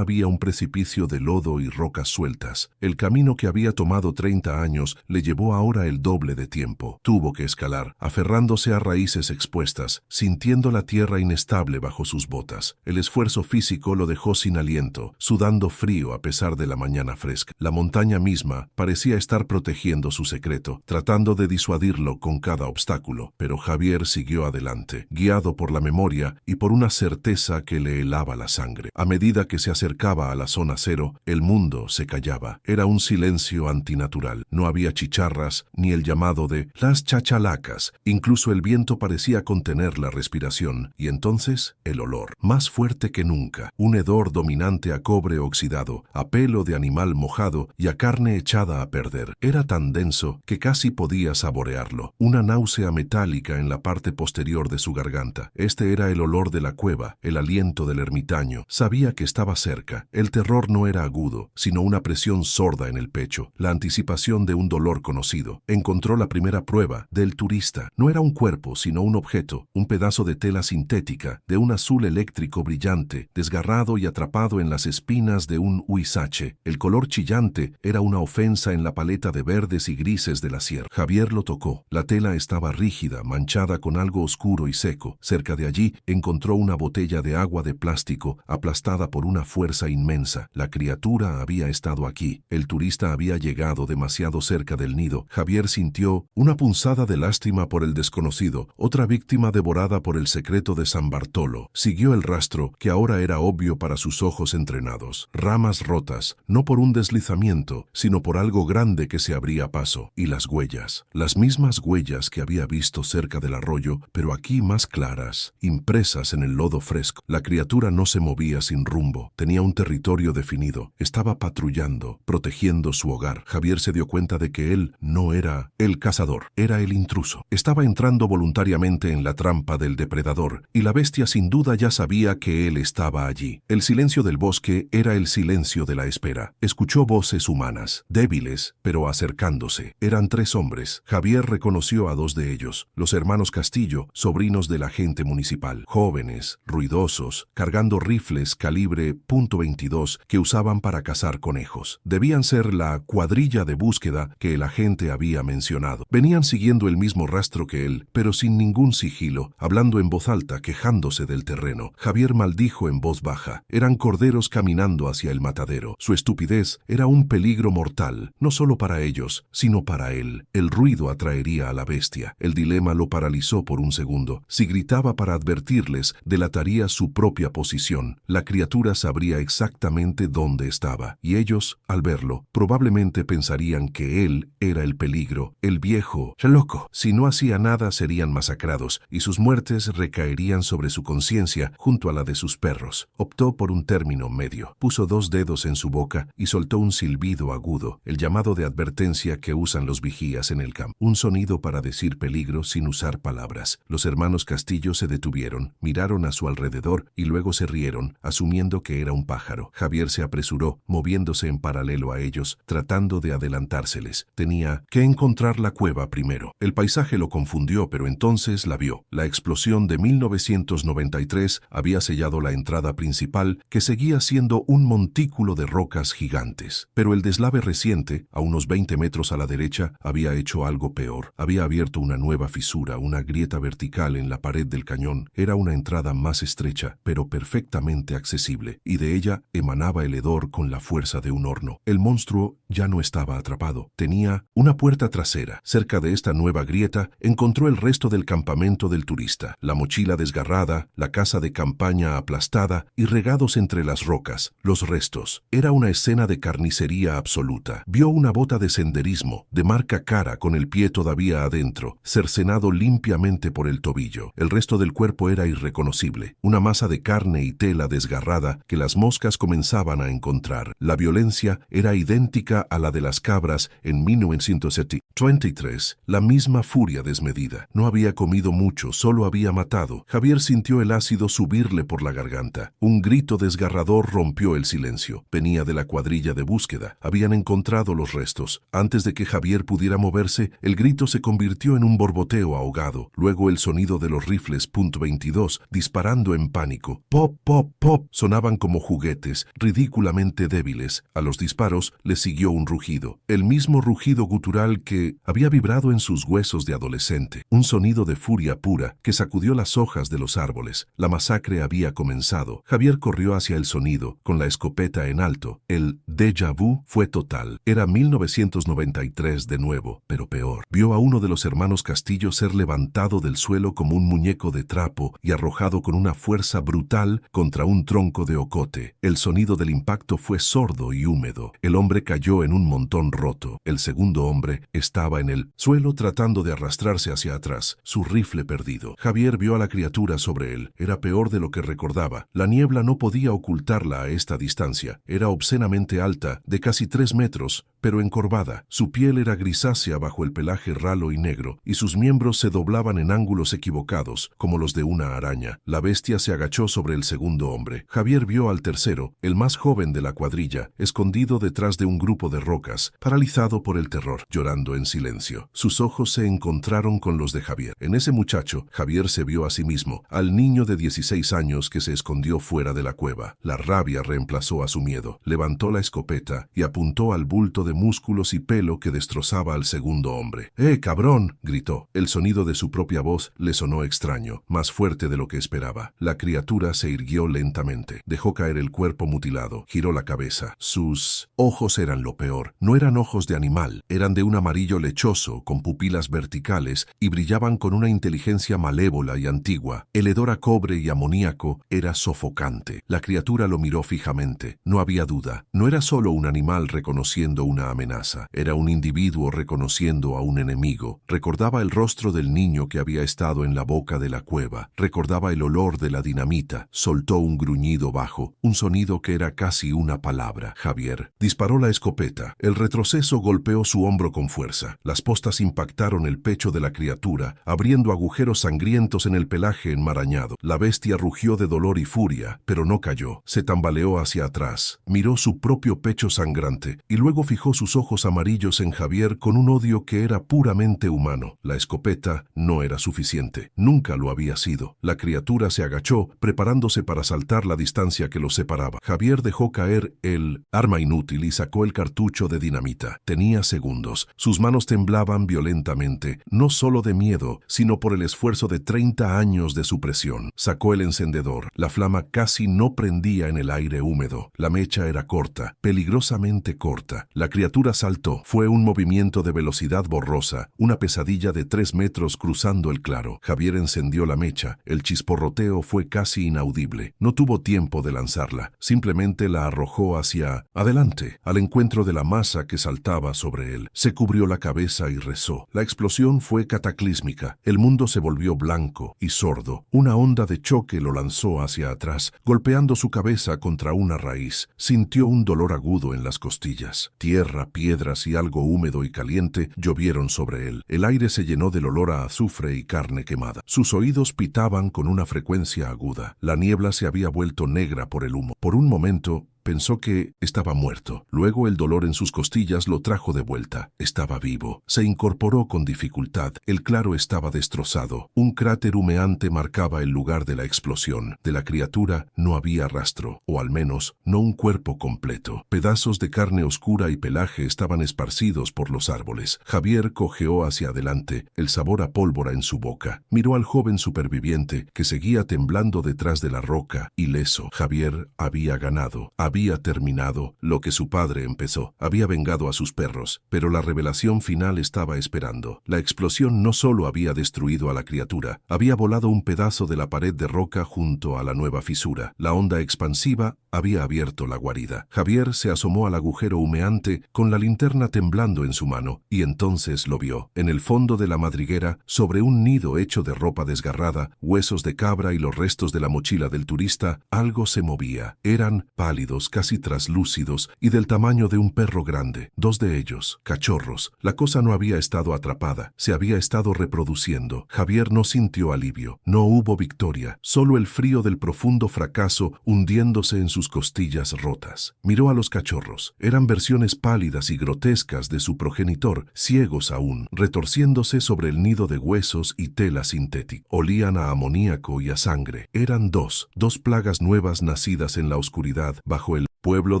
S1: había un precipicio de lodo y rocas sueltas. El camino que había tomado 30 años le llevó ahora el doble de tiempo. Tuvo que escalar, aferrándose a raíces expuestas, sintiendo la tierra inestable bajo sus botas. El esfuerzo físico lo dejó sin aliento, sudando frío a pesar de la mañana fresca. La montaña misma parecía estar protegiendo su secreto, tratando de disuadirlo con cada obstáculo. Pero Javier siguió adelante, guiado por la memoria y por una certeza que le helaba la sangre. A medida que se acercaba a la zona cero, el mundo se callaba. Era un silencio antinatural. No había chicharras ni el llamado de las chachalacas. Incluso el viento parecía contener la respiración. Y entonces, el olor, más fuerte que nunca. Un hedor dominante a cobre oxidado, a pelo de animal mojado y a carne echada a perder. Era tan denso que casi podía saborearlo. Una náusea metálica en la parte posterior de su garganta. Este era el olor de la cueva, el aliento del ermitaño. Sabía que estaba cerca. El terror no era agudo, sino una presión sorda en el pecho, la anticipación de un dolor conocido. Encontró la primera prueba del turista. No era un cuerpo, sino un objeto, un pedazo de tela sintética, de un azul eléctrico brillante, desgarrado y atrapado en las espinas de un huizache. El color chillante era una ofensa en la paleta de verdes y grises de la sierra. Javier lo tocó. La tela estaba rígida, manchada con algo oscuro y seco. Cerca de allí encontró una botella de agua de plástico aplastada por una fuerza inmensa. La criatura había estado aquí. El turista había llegado demasiado cerca del nido. Javier sintió una punzada de lástima por el desconocido, otra víctima devorada por el secreto de San Bartolo. Siguió el rastro, que ahora era obvio para sus ojos entrenados. Ramas rotas, no por un deslizamiento, sino por algo grande que se abría paso. Y las huellas, las mismas huellas que había visto cerca del arroyo, pero aquí más claras, impresas en el lodo fresco. La criatura no se movía sin rumbo, tenía un territorio definido, estaba patrullando, protegiendo su hogar. Javier se dio cuenta de que él no era el cazador, era el intruso. Estaba entrando voluntariamente en la trampa del depredador, y la bestia sin duda ya sabía que él estaba allí. El silencio del bosque era el silencio de la espera. Escuchó voces humanas, débiles, pero acercándose. Eran 3 hombres. Javier reconoció a 2 de ellos, los hermanos Castillo, sobrinos del agente municipal. Jóvenes, ruidosos, cargando rifles calibre .22 que usaban para cazar conejos. Debían ser la cuadrilla de búsqueda que el agente había mencionado. Venían siguiendo el mismo rastro que él, pero sin ningún sigilo, hablando en voz alta, quejándose del terreno. Javier maldijo en voz baja. Eran corderos caminando hacia el matadero. Su estupidez era un peligro mortal, no solo para ellos, sino para él. El ruido atraería a la bestia. El dilema lo paralizó por un segundo. Si gritaba para advertirles, delataría su propia posición. intuición. La criatura sabría exactamente dónde estaba, y ellos, al verlo, probablemente pensarían que él era el peligro, el viejo loco. Si no hacía nada, serían masacrados, y sus muertes recaerían sobre su conciencia junto a la de sus perros. Optó por un término medio. Puso 2 dedos en su boca y soltó un silbido agudo, el llamado de advertencia que usan los vigías en el campo. Un sonido para decir peligro sin usar palabras. Los hermanos Castillo se detuvieron, miraron a su alrededor y luego se rieron, asumiendo que era un pájaro. Javier se apresuró, moviéndose en paralelo a ellos, tratando de adelantárseles. Tenía que encontrar la cueva primero. El paisaje lo confundió, pero entonces la vio. La explosión de 1993 había sellado la entrada principal, que seguía siendo un montículo de rocas gigantes. Pero el deslave reciente, a unos 20 metros a la derecha, había hecho algo peor. Había abierto una nueva fisura, una grieta vertical en la pared del cañón. Era una entrada más estrecha, pero perfectamente accesible, y de ella emanaba el hedor con la fuerza de un horno. El monstruo ya no estaba atrapado. Tenía una puerta trasera. Cerca de esta nueva grieta encontró el resto del campamento del turista, la mochila desgarrada, la casa de campaña aplastada y regados entre las rocas, los restos. Era una escena de carnicería absoluta. Vio una bota de senderismo, de marca cara, con el pie todavía adentro, cercenado limpiamente por el tobillo. El resto del cuerpo era irreconocible, una masa de carne y tela desgarrada que las moscas comenzaban a encontrar. La violencia era idéntica a la de las cabras en 1923, la misma furia desmedida. No había comido mucho, solo había matado. Javier sintió el ácido subirle por la garganta. Un grito desgarrador rompió el silencio. Venía de la cuadrilla de búsqueda. Habían encontrado los restos. Antes de que Javier pudiera moverse, el grito se convirtió en un borboteo ahogado. Luego el sonido de los rifles .22 disparando en pánico. Pop, pop, pop. Sonaban como juguetes, ridículamente débiles. A los disparos le siguió un rugido. El mismo rugido gutural que había vibrado en sus huesos de adolescente. Un sonido de furia pura que sacudió las hojas de los árboles. La masacre había comenzado. Javier corrió hacia el sonido, con la escopeta en alto. El déjà vu fue total. Era 1993 de nuevo, pero peor. Vio a uno de los hermanos Castillo ser levantado del suelo como un muñeco de trapo y arrojado con una fuerza brutal contra un tronco de ocote. El sonido del impacto fue sordo y húmedo. El hombre cayó en un montón roto. El segundo hombre estaba en el suelo tratando de arrastrarse hacia atrás, su rifle perdido. Javier vio a la criatura sobre él. Era peor de lo que recordaba. La niebla no podía ocultarla a esta distancia. Era obscenamente alta, de casi 3 metros, pero encorvada. Su piel era grisácea bajo el pelaje ralo y negro, y sus miembros se doblaban en ángulos equivocados, como los de una araña. La bestia se agachó sobre el segundo hombre. Javier vio al tercero, el más joven de la cuadrilla, escondido detrás de un grupo de rocas, paralizado por el terror, llorando en silencio. Sus ojos se encontraron con los de Javier. En ese muchacho, Javier se vio a sí mismo, al niño de 16 años que se escondió fuera de la cueva. La rabia reemplazó a su miedo. Levantó la escopeta y apuntó al bulto de músculos y pelo que destrozaba al segundo hombre. Cabrón!, gritó. El sonido de su propia voz le sonó extraño, más fuerte de lo que esperaba. La criatura se irguió lentamente. Dejó caer el cuerpo mutilado. Giró la cabeza. Sus ojos eran lo peor. No eran ojos de animal. Eran de un amarillo lechoso, con pupilas verticales, y brillaban con una inteligencia malévola y antigua. El hedor a cobre y amoníaco era sofocante. La criatura lo miró fijamente. No había duda. No era solo un animal reconociendo una amenaza. Era un individuo reconociendo a un enemigo. Recordaba el rostro del niño que había estado en la boca de la cueva. Recordaba el olor de la dinamita. Soltó un gruñido bajo, un sonido que era casi una palabra. Javier disparó la escopeta. El retroceso golpeó su hombro con fuerza. Las postas impactaron el pecho de la criatura, abriendo agujeros sangrientos en el pelaje enmarañado. La bestia rugió de dolor y furia, pero no cayó. Se tambaleó hacia atrás. Miró su propio pecho sangrante y luego fijó sus ojos amarillos en Javier con un odio que era puramente humano. La escopeta no era suficiente. Nunca lo había sido. La criatura se agachó, preparándose para saltar la distancia que los separaba. Javier dejó caer el arma inútil y sacó el cartucho cartucho de dinamita. Tenía segundos. Sus manos temblaban violentamente, no solo de miedo, sino por el esfuerzo de 30 años de supresión. Sacó el encendedor. La flama casi no prendía en el aire húmedo. La mecha era corta, peligrosamente corta. La criatura saltó. Fue un movimiento de velocidad borrosa, una pesadilla de 3 metros cruzando el claro. Javier encendió la mecha. El chisporroteo fue casi inaudible. No tuvo tiempo de lanzarla. Simplemente la arrojó hacia adelante, al encuentro de la masa que saltaba sobre él. Se cubrió la cabeza y rezó. La explosión fue cataclísmica. El mundo se volvió blanco y sordo. Una onda de choque lo lanzó hacia atrás, golpeando su cabeza contra una raíz. Sintió un dolor agudo en las costillas. Tierra, piedras y algo húmedo y caliente llovieron sobre él. El aire se llenó del olor a azufre y carne quemada. Sus oídos pitaban con una frecuencia aguda. La niebla se había vuelto negra por el humo. Por un momento, pensó que estaba muerto. Luego el dolor en sus costillas lo trajo de vuelta. Estaba vivo. Se incorporó con dificultad. El claro estaba destrozado. Un cráter humeante marcaba el lugar de la explosión. De la criatura no había rastro, o al menos no un cuerpo completo. Pedazos de carne oscura y pelaje estaban esparcidos por los árboles. Javier cojeó hacia adelante, el sabor a pólvora en su boca. Miró al joven superviviente que seguía temblando detrás de la roca, ileso. Javier había ganado. Había terminado lo que su padre empezó. Había vengado a sus perros, pero la revelación final estaba esperando. La explosión no solo había destruido a la criatura, había volado un pedazo de la pared de roca junto a la nueva fisura. La onda expansiva había abierto la guarida. Javier se asomó al agujero humeante con la linterna temblando en su mano, y entonces lo vio. En el fondo de la madriguera, sobre un nido hecho de ropa desgarrada, huesos de cabra y los restos de la mochila del turista, algo se movía. Eran pálidos, casi traslúcidos y del tamaño de un perro grande. 2 de ellos, cachorros. La cosa no había estado atrapada, se había estado reproduciendo. Javier no sintió alivio. No hubo victoria, solo el frío del profundo fracaso hundiéndose en sus costillas rotas. Miró a los cachorros. Eran versiones pálidas y grotescas de su progenitor, ciegos aún, retorciéndose sobre el nido de huesos y tela sintética. Olían a amoníaco y a sangre. Eran dos plagas nuevas nacidas en la oscuridad, bajo el pueblo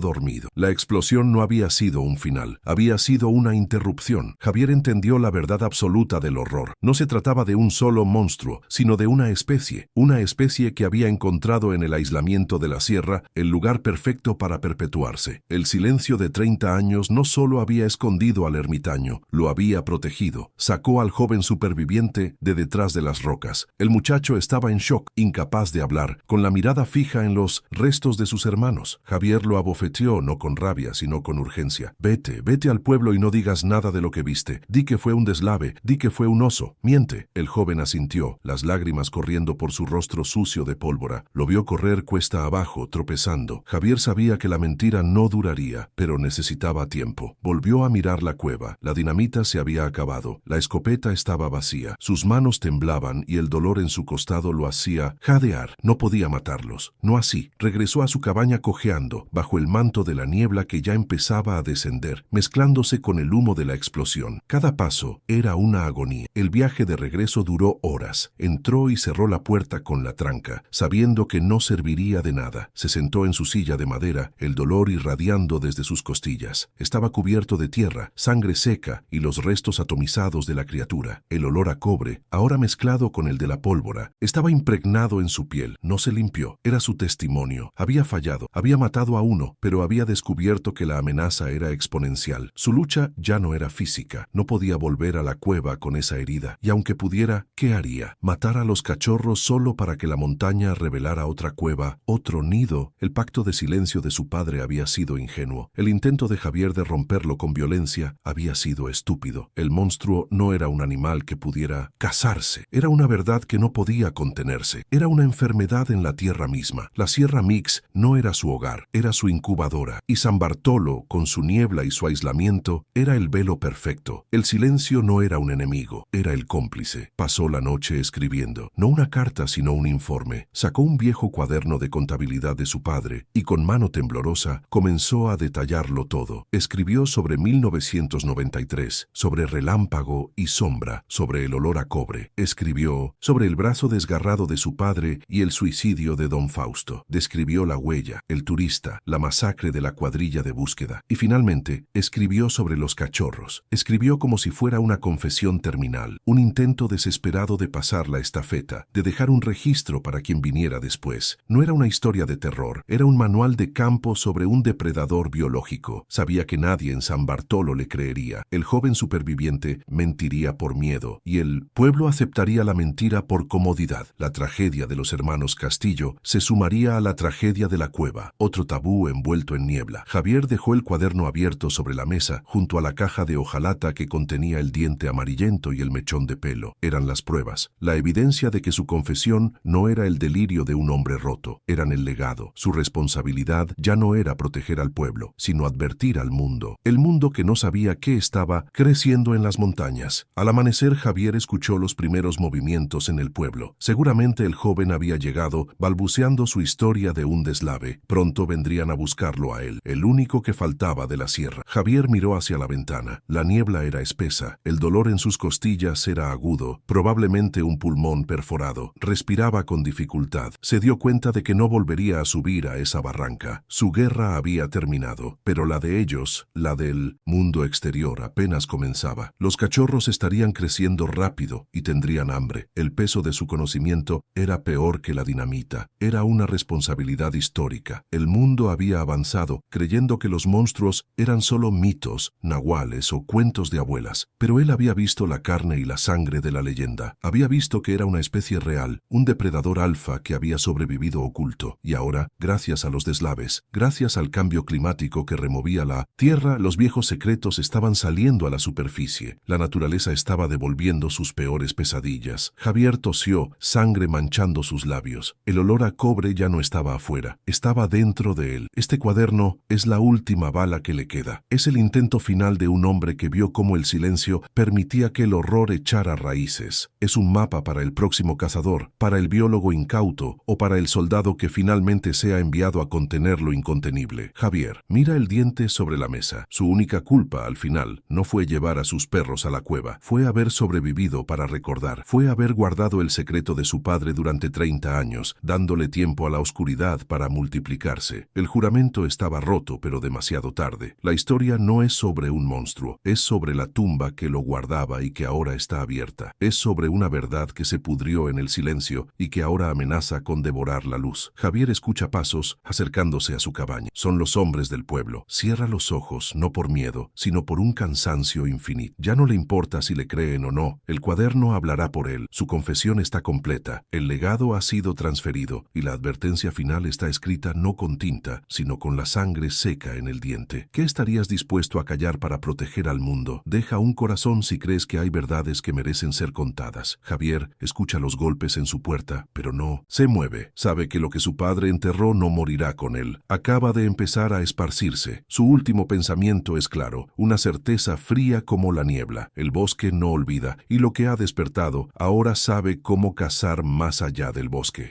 S1: dormido. La explosión no había sido un final, había sido una interrupción. Javier entendió la verdad absoluta del horror. No se trataba de un solo monstruo, sino de una especie que había encontrado en el aislamiento de la sierra el lugar perfecto para perpetuarse. El silencio de 30 años no solo había escondido al ermitaño, lo había protegido. Sacó al joven superviviente de detrás de las rocas. El muchacho estaba en shock, incapaz de hablar, con la mirada fija en los restos de sus hermanos. Javier lo abofeteó no con rabia, sino con urgencia. Vete al pueblo y no digas nada de lo que viste. Di que fue un deslave, di que fue un oso. Miente. El joven asintió, las lágrimas corriendo por su rostro sucio de pólvora. Lo vio correr cuesta abajo, tropezando. Javier sabía que la mentira no duraría, pero necesitaba tiempo. Volvió a mirar la cueva. La dinamita se había acabado. La escopeta estaba vacía. Sus manos temblaban y el dolor en su costado lo hacía jadear. No podía matarlos. No así. Regresó a su cabaña cojeando, bajo el manto de la niebla que ya empezaba a descender, mezclándose con el humo de la explosión. Cada paso era una agonía. El viaje de regreso duró horas. Entró y cerró la puerta con la tranca, sabiendo que no serviría de nada. Se sentó en su silla de madera, el dolor irradiando desde sus costillas. Estaba cubierto de tierra, sangre seca y los restos atomizados de la criatura. El olor a cobre, ahora mezclado con el de la pólvora, estaba impregnado en su piel. No se limpió. Era su testimonio. Había fallado. Había matado a uno, pero había descubierto que la amenaza era exponencial. Su lucha ya no era física. No podía volver a la cueva con esa herida. Y aunque pudiera, ¿qué haría? ¿Matar a los cachorros solo para que la montaña revelara otra cueva, otro nido? El pacto de silencio de su padre había sido ingenuo. El intento de Javier de romperlo con violencia había sido estúpido. El monstruo no era un animal que pudiera cazarse. Era una verdad que no podía contenerse. Era una enfermedad en la tierra misma. La Sierra Mix no era su hogar, era su incubadora. Y San Bartolo, con su niebla y su aislamiento, era el velo perfecto. El silencio no era un enemigo, era el cómplice. Pasó la noche escribiendo, no una carta sino un informe. Sacó un viejo cuaderno de contabilidad de su padre y con mano temblorosa comenzó a detallarlo todo. Escribió sobre 1993, sobre relámpago y sombra, sobre el olor a cobre. Escribió sobre el brazo desgarrado de su padre y el suicidio de don Fausto. Describió la huella, el turista, la masacre de la cuadrilla de búsqueda. Y finalmente, escribió sobre los cachorros. Escribió como si fuera una confesión terminal, un intento desesperado de pasar la estafeta, de dejar un registro para quien viniera después. No era una historia de terror, era un manual de campo sobre un depredador biológico. Sabía que nadie en San Bartolo le creería. El joven superviviente mentiría por miedo, y el pueblo aceptaría la mentira por comodidad. La tragedia de los hermanos Castillo se sumaría a la tragedia de la cueva, otro tabú envuelto en niebla. Javier dejó el cuaderno abierto sobre la mesa, junto a la caja de hojalata que contenía el diente amarillento y el mechón de pelo. Eran las pruebas, la evidencia de que su confesión no era el delirio de un hombre roto, eran el legado. Su responsabilidad ya no era proteger al pueblo, sino advertir al mundo. El mundo que no sabía qué estaba creciendo en las montañas. Al amanecer, Javier escuchó los primeros movimientos en el pueblo. Seguramente el joven había llegado, balbuceando su historia de un deslave. Pronto vendrían a buscarlo a él, el único que faltaba de la sierra. Javier miró hacia la ventana. La niebla era espesa, el dolor en sus costillas era agudo, probablemente un pulmón perforado. Respiraba con dificultad. Se dio cuenta de que no volvería a subir a esa barranca. Su guerra había terminado, pero la de ellos, la del mundo exterior, apenas comenzaba. Los cachorros estarían creciendo rápido y tendrían hambre. El peso de su conocimiento era peor que la dinamita. Era una responsabilidad histórica. El mundo había avanzado, creyendo que los monstruos eran solo mitos, nahuales o cuentos de abuelas. Pero él había visto la carne y la sangre de la leyenda. Había visto que era una especie real, un depredador alfa que había sobrevivido oculto. Y ahora, gracias a los deslaves, gracias al cambio climático que removía la tierra, los viejos secretos estaban saliendo a la superficie. La naturaleza estaba devolviendo sus peores pesadillas. Javier tosió, sangre manchando sus labios. El olor a cobre ya no estaba afuera, estaba dentro de él. Este cuaderno es la última bala que le queda. Es el intento final de un hombre que vio cómo el silencio permitía que el horror echara raíces. Es un mapa para el próximo cazador, para el biólogo incauto o para el soldado que finalmente sea enviado a contener lo incontenible. Javier mira el diente sobre la mesa. Su única culpa al final no fue llevar a sus perros a la cueva, fue haber sobrevivido para recordar, fue haber guardado el secreto de su padre durante 30 años, dándole tiempo a la oscuridad para multiplicarse. El juramento estaba roto, pero demasiado tarde. La historia no es sobre un monstruo, es sobre la tumba que lo guardaba y que ahora está abierta. Es sobre una verdad que se pudrió en el silencio y que ahora amenaza con devorar la luz. Javier escucha pasos acercándose a su cabaña. Son los hombres del pueblo. Cierra los ojos, no por miedo, sino por un cansancio infinito. Ya no le importa si le creen o no. El cuaderno hablará por él. Su confesión está completa. El legado ha sido transferido y la advertencia final está escrita no con tinta, sino con la sangre seca en el diente. ¿Qué estarías dispuesto a callar para proteger al mundo? Deja un corazón si crees que hay verdades que merecen ser contadas. Javier escucha los golpes en su puerta, pero no se mueve. Sabe que lo que su padre enterró no morirá con él. Acaba de empezar a esparcirse. Su último pensamiento es claro, una certeza fría como la niebla. El bosque no olvida, y lo que ha despertado ahora sabe cómo cazar más allá del bosque.